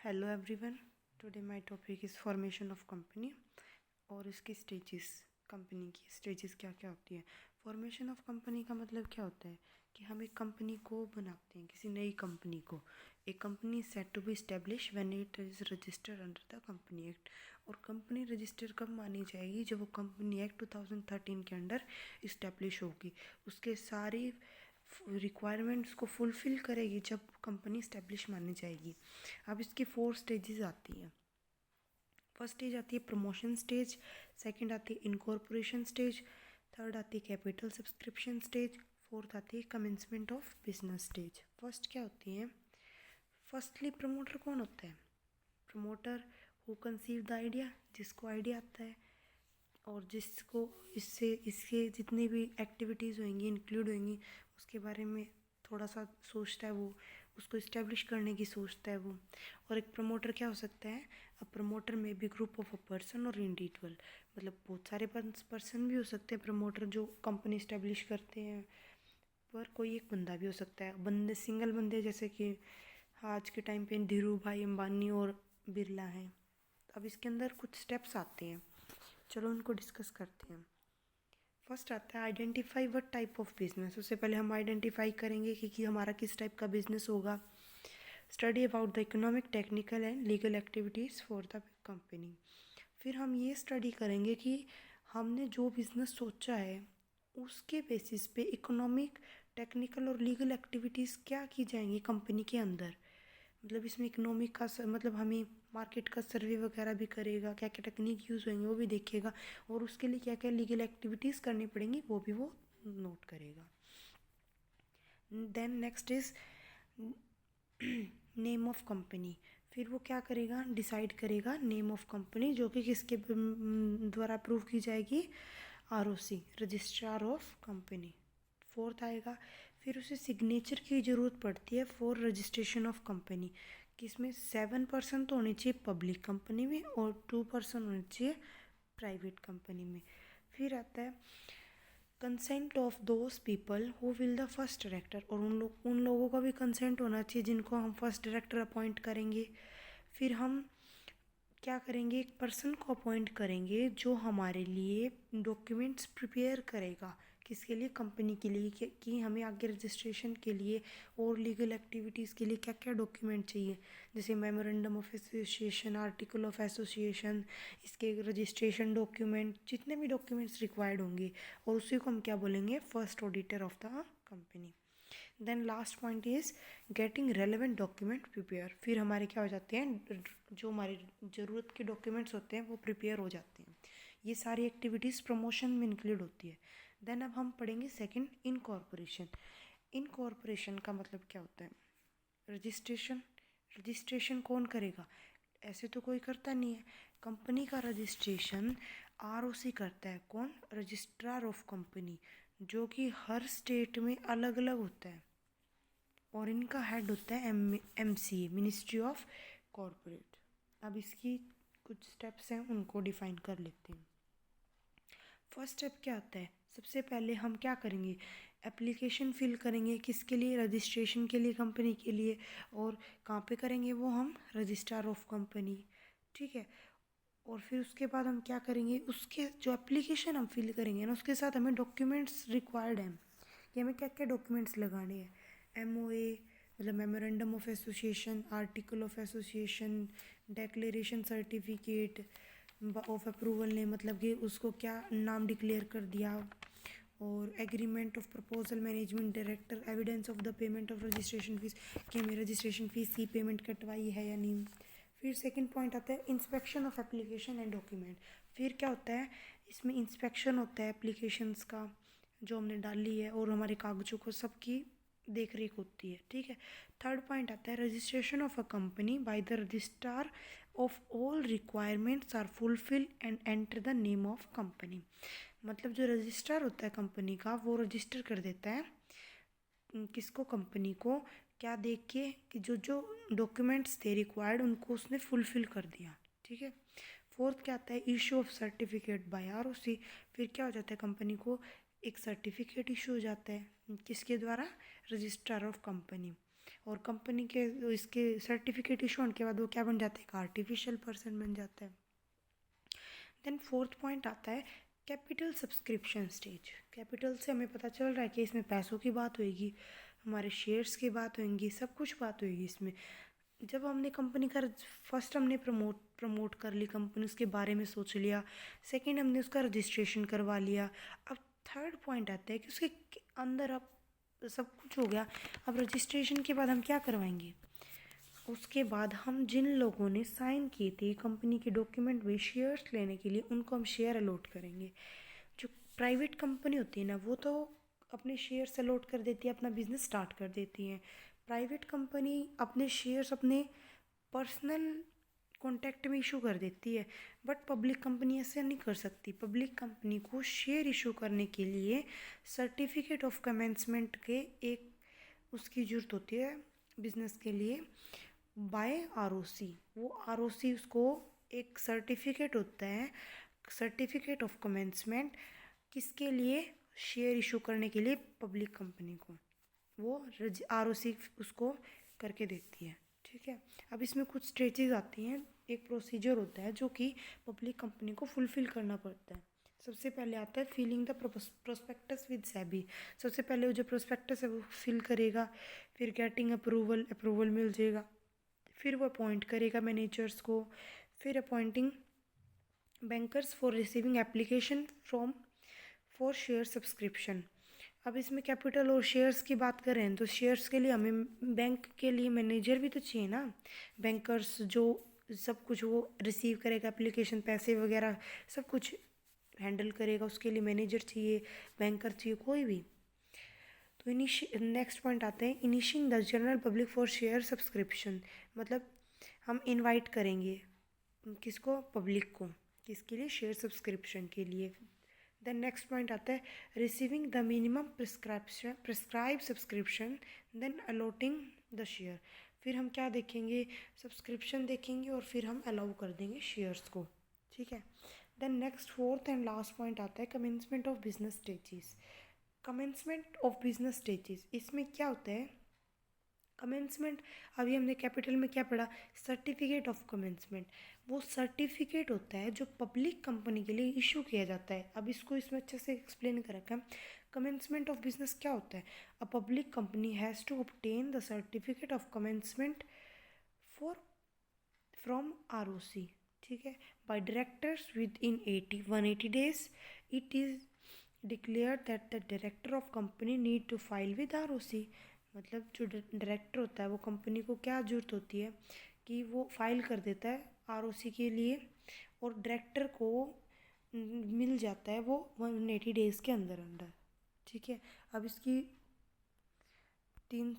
Hello everyone. Today my topic is formation of company और इसकी stages. Company की stages क्या क्या होती है। फॉर्मेशन ऑफ कंपनी का मतलब क्या होता है कि हम एक कंपनी को बनाते हैं, किसी नई कंपनी को। एक company set to be establish when it is registered under the company act. और कंपनी रजिस्टर कब मानी जाएगी? जब वो कंपनी एक्ट 2013 के अंडर इस्टेब्लिश होगी, उसके सारी रिक्वायरमेंट्स को फुलफ़िल करेगी, जब कंपनी इस्टेब्लिश मानी जाएगी। अब इसकी 4 स्टेजेस आती हैं। फर्स्ट स्टेज आती है प्रमोशन स्टेज, सेकंड आती है इनकॉर्पोरेशन स्टेज, थर्ड आती है कैपिटल सब्सक्रिप्शन स्टेज, फोर्थ आती है commencement of business stage. First क्या होती है? फर्स्टली प्रमोटर कौन होता है? Promoter who conceive the idea, जिसको आइडिया आता है और जिसको इससे इसके जितनी भी एक्टिविटीज़ होंगी इंक्लूड होंगी उसके बारे में थोड़ा सा सोचता है, वो उसको इस्टेब्लिश करने की सोचता है वो। और एक प्रमोटर क्या हो सकता है? अ प्रमोटर में भी ग्रुप ऑफ अ पर्सन और इंडिविजुअल, मतलब बहुत सारे पर्सन भी हो सकते हैं प्रमोटर जो कंपनी इस्टेब्लिश करते हैं, पर कोई एक बंदा भी हो सकता है। बंदे सिंगल बंदे जैसे कि आज के टाइम पे धीरू भाई अंबानी और बिरला हैं। अब इसके अंदर कुछ स्टेप्स आते हैं, चलो उनको डिस्कस करते हैं। फर्स्ट आता है identify what type of business. उससे पहले हम आइडेंटिफाई करेंगे कि हमारा किस टाइप का बिजनेस होगा। Study about the economic, technical and legal activities for the company. फिर हम ये स्टडी करेंगे कि हमने जो बिज़नेस सोचा है उसके बेसिस पे इकोनॉमिक, टेक्निकल और लीगल एक्टिविटीज़ क्या की जाएंगी कंपनी के अंदर। मतलब इसमें इकोनॉमिक का मतलब हमें मार्केट का सर्वे वगैरह भी करेगा, क्या क्या टेक्निक यूज़ होंगे वो भी देखेगा, और उसके लिए क्या क्या लीगल एक्टिविटीज़ करनी पड़ेंगी वो भी वो नोट करेगा। Then next is name of company. फिर वो क्या करेगा? डिसाइड करेगा नेम ऑफ कंपनी, जो कि किसके द्वारा अप्रूव की जाएगी? ROC, registrar of company. Fourth आएगा, फिर उसे सिग्नेचर की ज़रूरत पड़ती है फॉर रजिस्ट्रेशन ऑफ कंपनी, किसमें 7% तो होनी चाहिए पब्लिक कंपनी में और 2% होनी चाहिए प्राइवेट कंपनी में। फिर आता है consent of those people who will the first director, और उन लोगों का भी कंसेंट होना चाहिए जिनको हम फर्स्ट डायरेक्टर अपॉइंट करेंगे। फिर हम क्या करेंगे? एक पर्सन को अपॉइंट करेंगे जो हमारे लिए डॉक्यूमेंट्स प्रिपेयर करेगा, किसके लिए? कंपनी के लिए, कि हमें आगे रजिस्ट्रेशन के लिए और लीगल एक्टिविटीज़ के लिए क्या क्या डॉक्यूमेंट चाहिए, जैसे memorandum of association, article of association, इसके रजिस्ट्रेशन डॉक्यूमेंट, जितने भी डॉक्यूमेंट्स रिक्वायर्ड होंगे, और उसी को हम क्या बोलेंगे? First auditor of the company. Then last point is getting relevant document prepare. फिर हमारे क्या हो जाते हैं? जो हमारी ज़रूरत के डॉक्यूमेंट्स होते हैं वो प्रिपेयर हो जाते हैं। ये सारी एक्टिविटीज़ प्रमोशन में इंक्लूड होती है। देन अब हम पढ़ेंगे सेकंड, इनकॉर्पोरेशन। इनकॉर्पोरेशन का मतलब क्या होता है? रजिस्ट्रेशन। रजिस्ट्रेशन कौन करेगा? ऐसे तो कोई करता नहीं है। कंपनी का रजिस्ट्रेशन आरओसी करता है। कौन? रजिस्ट्रार ऑफ कंपनी, जो कि हर स्टेट में अलग अलग होता है, और इनका हेड होता है एमसीए, मिनिस्ट्री ऑफ कॉरपोरेट। अब इसकी कुछ स्टेप्स हैं, उनको डिफाइन कर लेते हैं। फर्स्ट स्टेप क्या होता है? सबसे पहले हम क्या करेंगे? एप्लीकेशन फिल करेंगे, किसके लिए? रजिस्ट्रेशन के लिए, कंपनी के लिए। और कहाँ पे करेंगे वो? हम रजिस्ट्रार ऑफ कंपनी, ठीक है। और फिर उसके बाद हम क्या करेंगे? उसके जो एप्लीकेशन हम फिल करेंगे ना, उसके साथ हमें डॉक्यूमेंट्स रिक्वायर्ड हैं कि हमें क्या क्या डॉक्यूमेंट्स लगाने हैं। एमओए मतलब memorandum of association, article of association, declaration certificate of approval ने, मतलब कि उसको क्या नाम डिक्लेयर कर दिया, और agreement of proposal management director, evidence of the payment of registration fees, कि हमें रजिस्ट्रेशन फीस की पेमेंट कटवाई है या नहीं। फिर सेकंड पॉइंट आता है inspection of application and document. फिर क्या होता है? इसमें इंस्पेक्शन होता है एप्लीकेशंस का जो हमने डाली है, और हमारे कागजों को सबकी देख रेख होती है, ठीक है। थर्ड पॉइंट आता है registration of a company by the registrar of all requirements are fulfil and enter the name of company. मतलब जो रजिस्ट्रार होता है कंपनी का, वो रजिस्टर कर देता है किसको? कंपनी को। क्या देख के? कि जो जो डॉक्यूमेंट्स थे रिक्वायर्ड उनको उसने फुलफिल कर दिया, ठीक है। फोर्थ क्या आता है? Issue of certificate bye ROC. फिर क्या हो जाता है? कंपनी को एक सर्टिफिकेट इशू हो जाता है, किसके द्वारा? Registrar of company. और कंपनी के इसके सर्टिफिकेट इशू होने के बाद वो क्या बन जाता है, एक आर्टिफिशियल पर्सन बन जाता है। देन फोर्थ पॉइंट आता है कैपिटल सब्सक्रिप्शन स्टेज। कैपिटल से हमें पता चल रहा है कि इसमें पैसों की बात होएगी, हमारे शेयर्स की बात होएगी, सब कुछ बात होएगी इसमें। जब हमने कंपनी का फर्स्ट हमने प्रमोट कर ली कंपनी, उसके बारे में सोच लिया, सेकंड हमने उसका रजिस्ट्रेशन करवा लिया, अब थर्ड पॉइंट आता है कि उसके अंदर अब सब कुछ हो गया, अब रजिस्ट्रेशन के बाद हम क्या करवाएंगे, उसके बाद हम जिन लोगों ने साइन किए थे कंपनी के डॉक्यूमेंट में शेयर्स लेने के लिए, उनको हम शेयर अलॉट करेंगे। जो प्राइवेट कंपनी होती है ना, वो तो अपने शेयर्स अलॉट कर देती है, अपना बिजनेस स्टार्ट कर देती हैं। प्राइवेट कंपनी अपने शेयर्स अपने पर्सनल कॉन्टैक्ट में इशू कर देती है, बट पब्लिक कंपनी ऐसे नहीं कर सकती। पब्लिक कंपनी को शेयर इशू करने के लिए सर्टिफिकेट ऑफ कमेंसमेंट के एक उसकी ज़रूरत होती है बिजनेस के लिए, बाय आरओसी। वो आरओसी उसको एक सर्टिफिकेट होता है, सर्टिफिकेट ऑफ कमेंसमेंट, किसके लिए, शेयर इशू करने के लिए पब्लिक कंपनी को, वो आरओसी उसको करके देती है। ठीक है, अब इसमें कुछ स्टेजेस आती हैं, एक प्रोसीजर होता है जो कि पब्लिक कंपनी को फुलफिल करना पड़ता है। सबसे पहले आता है filing the prospectus with SEBI. सबसे पहले वो जो प्रोस्पेक्टस है वो फिल करेगा, फिर गेटिंग अप्रूवल मिल जाएगा, फिर वो अपॉइंट करेगा मैनेजर्स को, फिर appointing bankers for receiving application from for share subscription. अब इसमें कैपिटल और शेयर्स की बात करें तो शेयर्स के लिए हमें बैंक के लिए मैनेजर भी तो चाहिए ना, बैंकर्स जो सब कुछ वो रिसीव करेगा एप्लीकेशन, पैसे वगैरह सब कुछ हैंडल करेगा, उसके लिए मैनेजर चाहिए, बैंकर चाहिए, कोई भी। तो नेक्स्ट पॉइंट आते हैं inviting the general public for share subscription. मतलब हम इनवाइट करेंगे किसको, पब्लिक को, किसके लिए, शेयर सब्सक्रिप्शन के लिए। देन नेक्स्ट पॉइंट आता है receiving the minimum prescribe subscription then allotting the share. फिर हम क्या देखेंगे, सब्सक्रिप्शन देखेंगे और फिर हम अलाउ कर देंगे शेयर्स को। ठीक है, then next fourth and last point आता है commencement of business stages. Commencement of business stages, इसमें क्या होता है कमेंसमेंट, अभी हमने कैपिटल में क्या पढ़ा, सर्टिफिकेट ऑफ कमेंसमेंट। वो सर्टिफिकेट होता है जो पब्लिक कंपनी के लिए इशू किया जाता है। अब इसको इसमें अच्छे से एक्सप्लेन कर रखा है। कमेंसमेंट ऑफ बिजनेस क्या होता है, a public company has to obtain the certificate of commencement for from ROC, ठीक है, by directors within 180 days it is declare that the director of company need to file with ROC. मतलब जो director होता है वो company को क्या जरूरत होती है कि वो फाइल कर देता है आरओसी के लिए, और डायरेक्टर को मिल जाता है वो 180 days के अंदर अंदर। ठीक है, अब इसकी तीन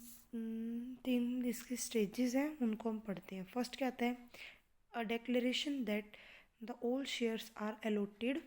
तीन इसकी स्टेजेस हैं, उनको हम पढ़ते हैं। फर्स्ट क्या आता है, a declaration that the all shares are allotted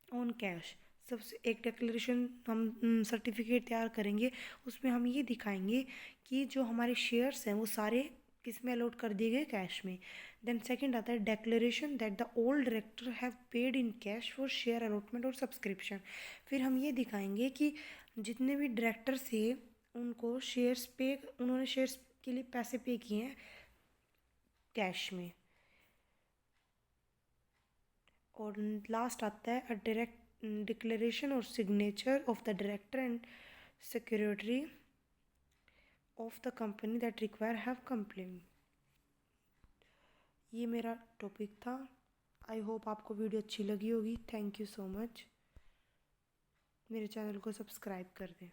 on cash. सबसे एक डिक्लेरेशन हम सर्टिफिकेट तैयार करेंगे, उसमें हम ये दिखाएंगे कि जो हमारे शेयर्स हैं वो सारे किस में अलॉट कर दिए गए, कैश में। देन सेकंड आता है declaration that the all director have paid in cash for share allotment और सब्सक्रिप्शन। फिर हम ये दिखाएंगे कि जितने भी डायरेक्टर थे उनको शेयर्स पे, उन्होंने शेयर्स के लिए पैसे पे किए हैं कैश में। और लास्ट आता है अ डायरेक्ट डिक्लेरेशन और signature of the director and secretary of the company that require have complain. ये मेरा टॉपिक था। आई होप आपको वीडियो अच्छी लगी होगी। Thank you so much. मेरे चैनल को सब्सक्राइब कर दें।